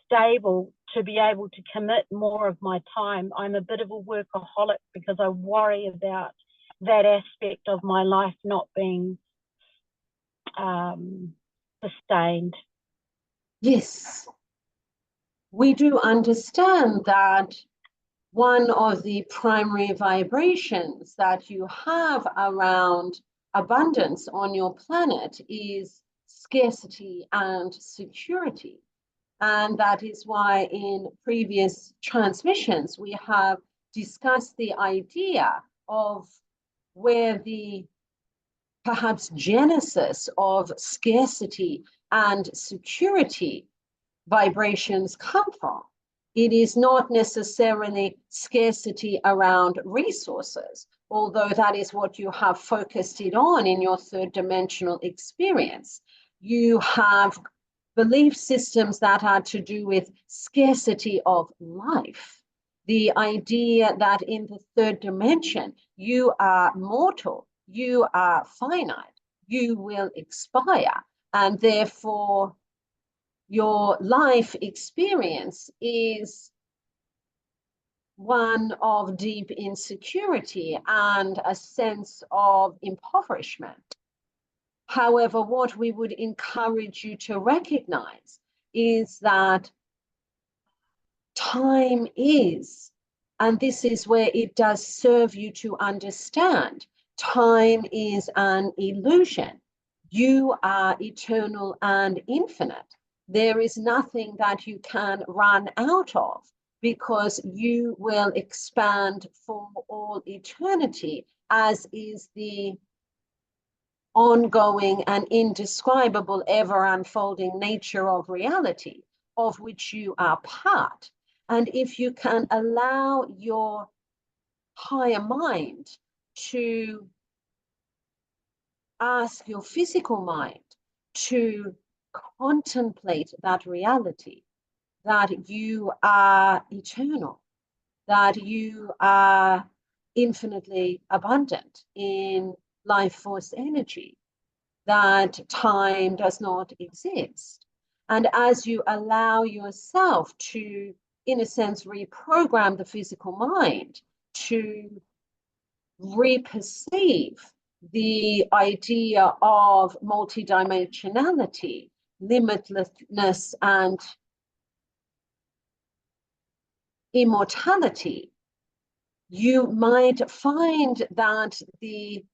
Speaker 9: stable to be able to commit more of my time. I'm a bit of a workaholic because I worry about that aspect of my life not being sustained.
Speaker 1: Yes, we do understand that one of the primary vibrations that you have around abundance on your planet is scarcity and security. And that is why in previous transmissions, we have discussed the idea of where the perhaps genesis of scarcity and security vibrations come from. It is not necessarily scarcity around resources, although that is what you have focused it on in your third dimensional experience. You have belief systems that are to do with scarcity of life. The idea that in the third dimension, you are mortal, you are finite, you will expire, and therefore your life experience is one of deep insecurity and a sense of impoverishment. However, what we would encourage you to recognize is that time is, and this is where it does serve you to understand, time is an illusion. You are eternal and infinite. there is nothing that you can run out of, because you will expand for all eternity, as is the ongoing and indescribable, ever unfolding nature of reality, of which you are part. And if you can allow your higher mind to ask your physical mind to contemplate that reality, that you are eternal, that you are infinitely abundant in life force energy, that time does not exist. And as you allow yourself to, in a sense, reprogram the physical mind to reperceive the idea of multidimensionality, limitlessness, and immortality, you might find that the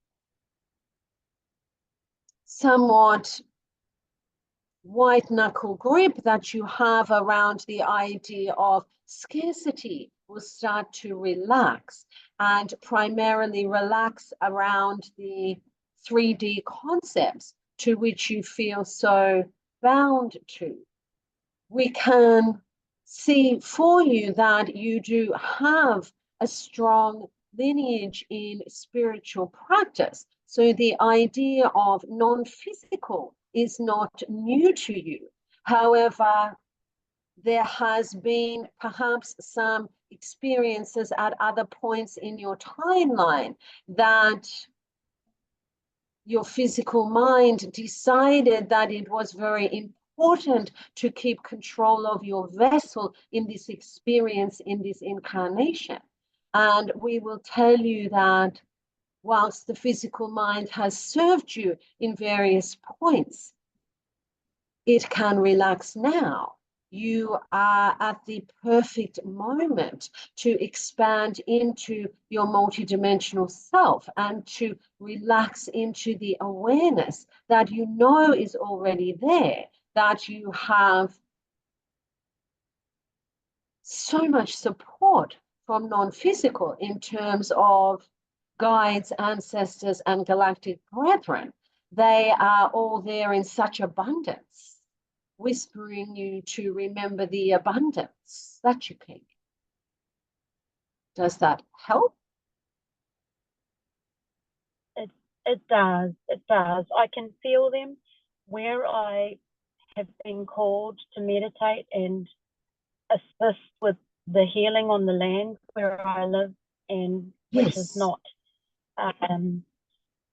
Speaker 1: somewhat white knuckle grip that you have around the idea of scarcity will start to relax, and primarily relax around the 3D concepts to which you feel so bound to. We can see for you that you do have a strong lineage in spiritual practice. So the idea of non-physical is not new to you. However, there has been perhaps some experiences at other points in your timeline that your physical mind decided that it was very important to keep control of your vessel in this experience, in this incarnation. And we will tell you that whilst the physical mind has served you in various points, it can relax now. You are at the perfect moment to expand into your multidimensional self and to relax into the awareness that you know is already there, that you have so much support from non-physical in terms of guides, ancestors, and galactic brethren. They are all there in such abundance, whispering you to remember the abundance that you came in. Does that help?
Speaker 9: It does. It does. I can feel them where I have been called to meditate and assist with the healing on the land where I live, and which is not,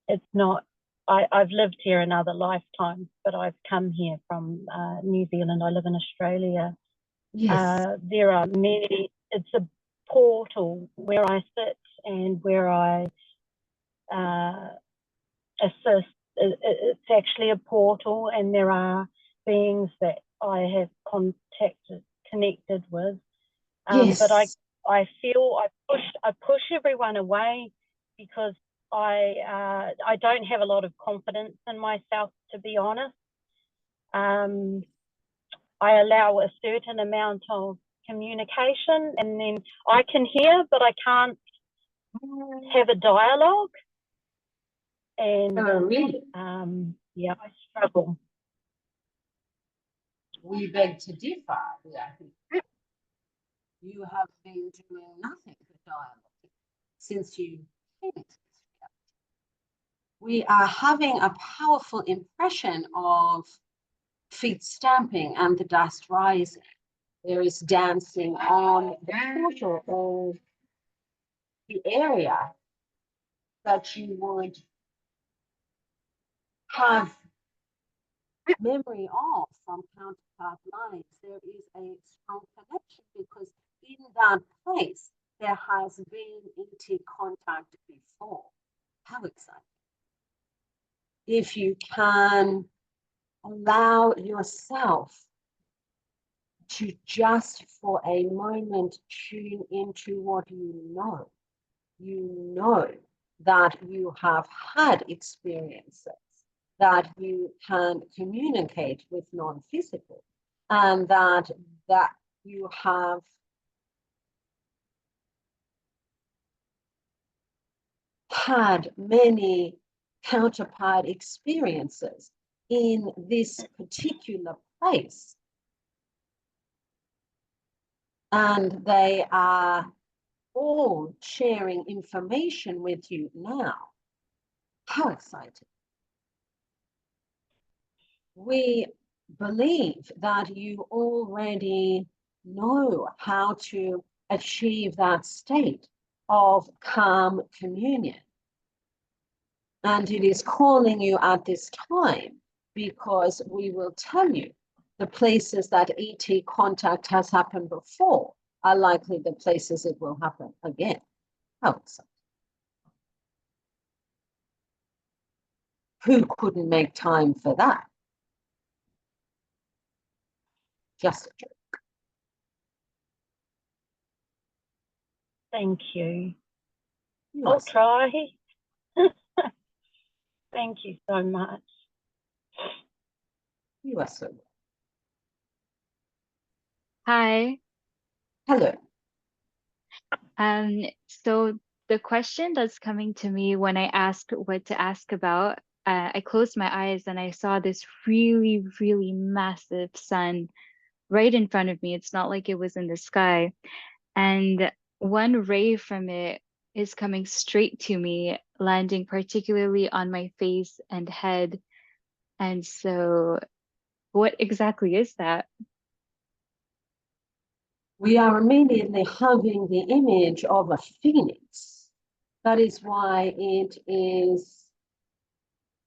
Speaker 9: it's not, I've lived here in other lifetimes, but I've come here from New Zealand. I live in Australia. There are many, it's a portal where I sit and where I assist. It's actually a portal, and there are beings that I have connected with. But I feel I push everyone away because I don't have a lot of confidence in myself, to be honest. I allow a certain amount of communication, and then I can hear, but I can't have a dialogue. And yeah, I struggle.
Speaker 1: We beg to differ. You have been doing nothing but dialogue since you came into this reality. We are having a powerful impression of feet stamping and the dust rising. There is dancing on the portal of the area that you would have memory of from counterpart lines. There is a strong connection because in that place there has been ET contact before. How exciting. If you can allow yourself to just for a moment tune into what you know that you have had experiences, that you can communicate with non-physical. and that you have had many counterpart experiences in this particular place. And they are all sharing information with you now. How exciting. We believe that you already know how to achieve that state of calm communion. And it is calling you at this time because we will tell you the places that ET contact has happened before are likely the places it will happen again. How exciting. Who couldn't make time for that? Just a joke.
Speaker 9: Thank you.
Speaker 1: You're
Speaker 9: I'll try. Thank you so much.
Speaker 1: You are so welcome.
Speaker 10: Hi.
Speaker 1: Hello.
Speaker 10: So the question that's coming to me when I ask what to ask about, I closed my eyes and I saw this really, really massive sun right in front of me. It's not like it was in the sky. And one ray from it is coming straight to me, landing particularly on my face and head. And so what exactly is that?
Speaker 1: We are immediately having the image of a phoenix. That is why it is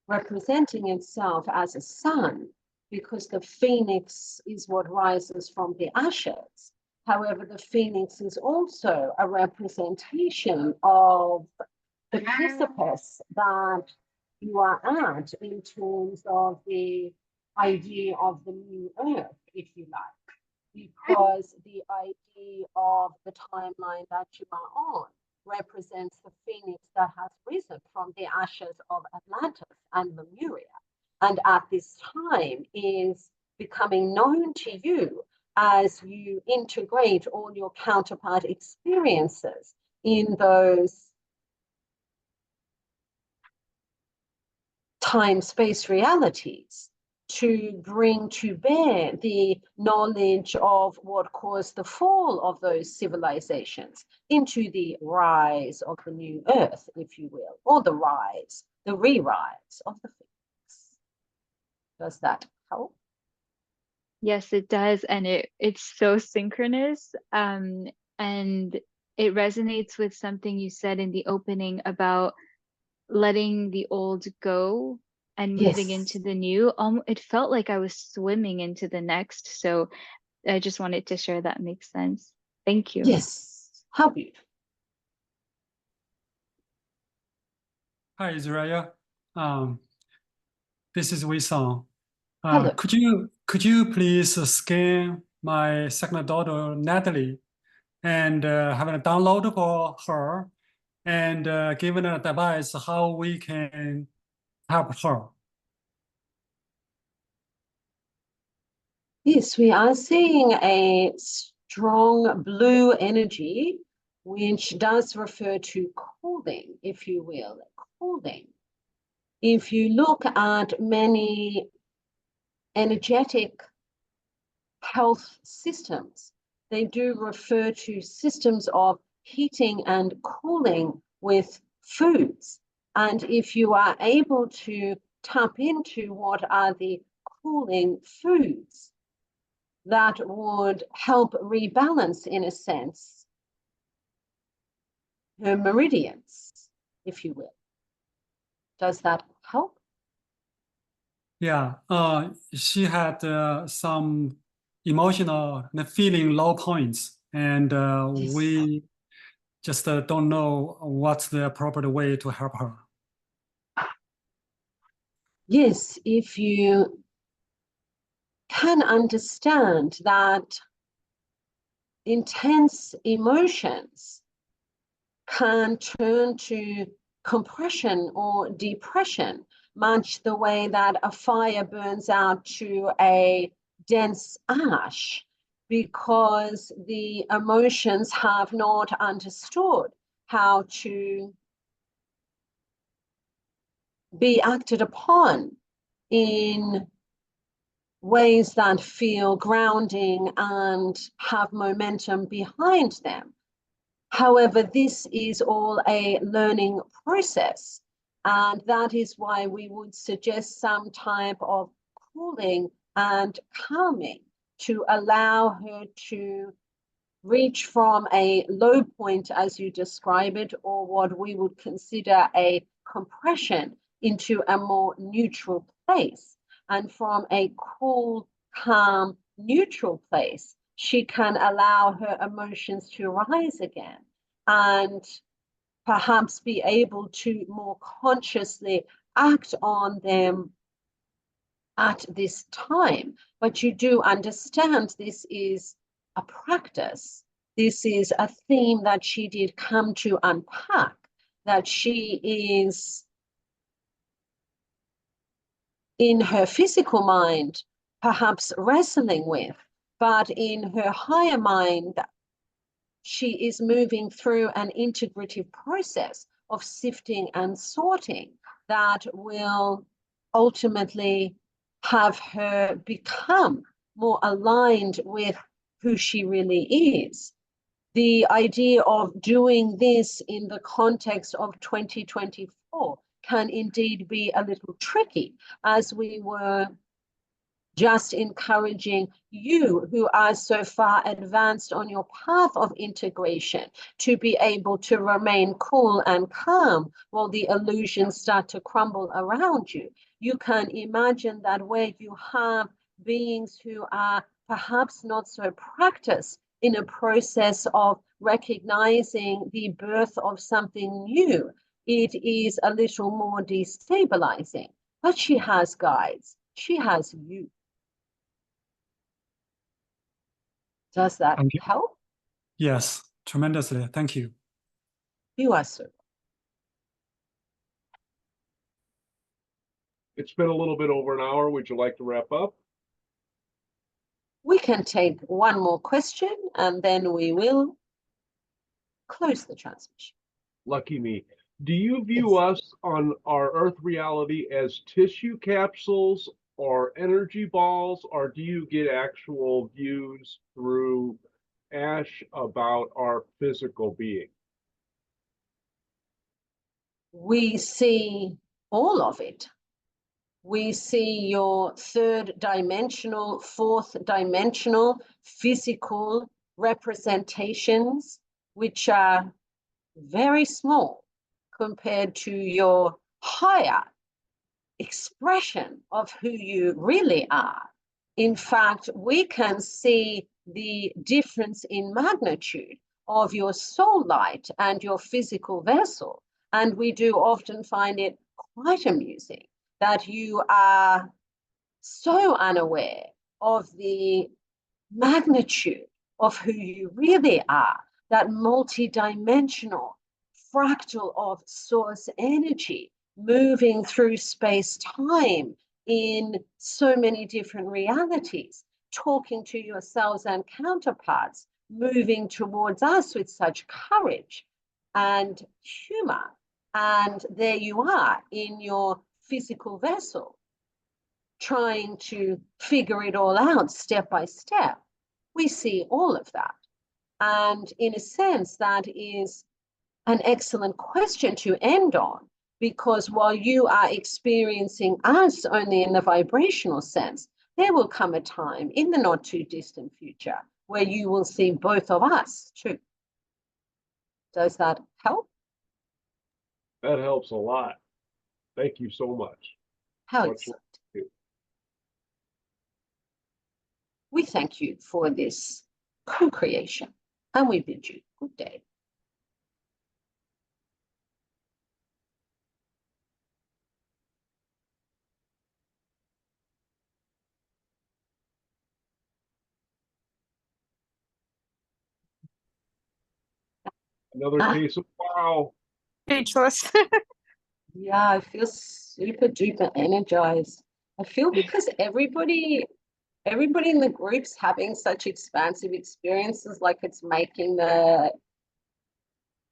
Speaker 1: representing itself as a sun, because the phoenix is what rises from the ashes. However, the phoenix is also a representation of the precipice that you are at in terms of the idea of the new earth, if you like. Because the idea of the timeline that you are on represents the phoenix that has risen from the ashes of Atlantis and Lemuria, and at this time is becoming known to you as you integrate all your counterpart experiences in those time-space realities, to bring to bear the knowledge of what caused the fall of those civilizations into the rise of the new earth, if you will, or the re-rise of the phoenix. Does that help?
Speaker 10: Yes, it does. And it's so synchronous. And it resonates with something you said in the opening about letting the old go and moving into the new. It felt like I was swimming into the next. So I just wanted to share that makes sense. Thank you.
Speaker 1: Yes. How beautiful.
Speaker 11: Hi, Zariyah. This is Wei Song.
Speaker 1: Hello.
Speaker 11: Could you please scan my second daughter Natalie and have a download for her and given a device how we can help her?
Speaker 1: Yes, we are seeing a strong blue energy, which does refer to cooling, if you will, cooling. If you look at many energetic health systems, they do refer to systems of heating and cooling with foods. And if you are able to tap into what are the cooling foods, that would help rebalance, in a sense, her meridians, if you will. Does that help?
Speaker 11: Yeah, she had some emotional feeling low points, and
Speaker 1: Yes.
Speaker 11: we just don't know what's the appropriate way to help her.
Speaker 1: Yes, if you can understand that intense emotions can turn to compression or depression, much the way that a fire burns out to a dense ash because the emotions have not understood how to be acted upon in ways that feel grounding and have momentum behind them. However, this is all a learning process, and that is why we would suggest some type of cooling and calming to allow her to reach from a low point, as you describe it, or what we would consider a compression into a more neutral place. And from a cool, calm, neutral place, she can allow her emotions to rise again and perhaps be able to more consciously act on them at this time. But you do understand this is a practice. This is a theme that she did come to unpack, that she is in her physical mind perhaps wrestling with, but in her higher mind, she is moving through an integrative process of sifting and sorting that will ultimately have her become more aligned with who she really is. The idea of doing this in the context of 2024 can indeed be a little tricky, as we were just encouraging you who are so far advanced on your path of integration to be able to remain cool and calm while the illusions start to crumble around you. You can imagine that where you have beings who are perhaps not so practiced in a process of recognizing the birth of something new, it is a little more destabilizing. But she has guides. She has you. Does that help?
Speaker 11: Yes, tremendously. Thank you.
Speaker 1: You are, sir.
Speaker 2: It's been a little bit over an hour. Would you like to wrap up?
Speaker 1: We can take one more question and then we will close the transmission.
Speaker 2: Lucky me. Do you view us on our Earth reality as tissue capsules or energy balls, or do you get actual views through ash about our physical being?
Speaker 1: We see all of it. We see your third dimensional, fourth dimensional, physical representations, which are very small compared to your higher expression of who you really are. In fact, we can see the difference in magnitude of your soul light and your physical vessel. And we do often find it quite amusing that you are so unaware of the magnitude of who you really are, that multidimensional fractal of source energy moving through space-time in so many different realities, talking to yourselves and counterparts, moving towards us with such courage and humor. And there you are in your physical vessel, trying to figure it all out step by step. We see all of that. And in a sense, that is an excellent question to end on, because while you are experiencing us only in the vibrational sense, there will come a time in the not too distant future where you will see both of us too. Does that help?
Speaker 2: That helps a lot. Thank you so much.
Speaker 1: How excellent. We thank you for this co-creation and we bid you good day.
Speaker 2: Another case of wow.
Speaker 8: Speechless.
Speaker 1: Yeah, I feel super duper energized. I feel because everybody everybody in the group's having such expansive experiences, like it's making the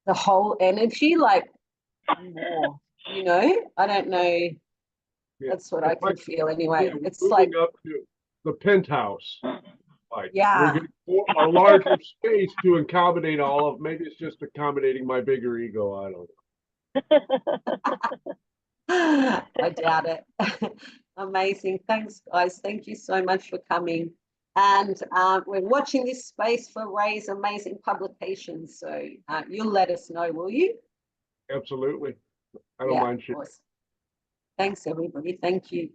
Speaker 1: whole energy like more, you know? I don't know.
Speaker 2: Yeah.
Speaker 1: That's what I
Speaker 2: It's like,
Speaker 1: can feel anyway.
Speaker 2: yeah,
Speaker 1: It's
Speaker 2: moving
Speaker 1: like,
Speaker 2: up to the penthouse. Like
Speaker 1: yeah.
Speaker 2: we're getting a larger space to accommodate all of. Maybe it's just accommodating my bigger ego. I don't know.
Speaker 1: I doubt it. Amazing. Thanks, guys. Thank you so much for coming. And we're watching this space for Ray's amazing publications. So you'll let us know, will you?
Speaker 2: Absolutely. I don't mind shit.
Speaker 1: Awesome. Thanks, everybody. Thank you.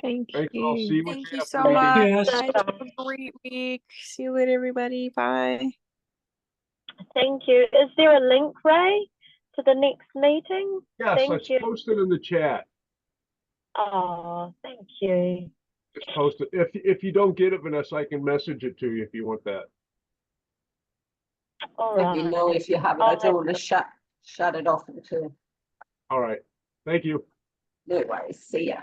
Speaker 3: Thank
Speaker 2: Thanks. I'll see
Speaker 3: you.
Speaker 2: you.
Speaker 8: Thank you
Speaker 2: after
Speaker 8: so
Speaker 2: meeting.
Speaker 8: much.
Speaker 11: Yes.
Speaker 8: Have a great week. See you later, everybody. Bye.
Speaker 9: Thank you. Is there a link, Ray, to the next meeting?
Speaker 2: Yes,
Speaker 9: Thank
Speaker 2: it's
Speaker 9: you.
Speaker 2: posted in the chat.
Speaker 9: Oh, thank you.
Speaker 2: It's posted. If you don't get it, Vanessa, I can message it to you if you want that.
Speaker 9: All
Speaker 1: Let me know
Speaker 9: right.
Speaker 1: if you have it.
Speaker 9: I'll
Speaker 1: I don't
Speaker 9: have
Speaker 1: want to shut it off until.
Speaker 2: All right. Thank you.
Speaker 1: No worries. See ya.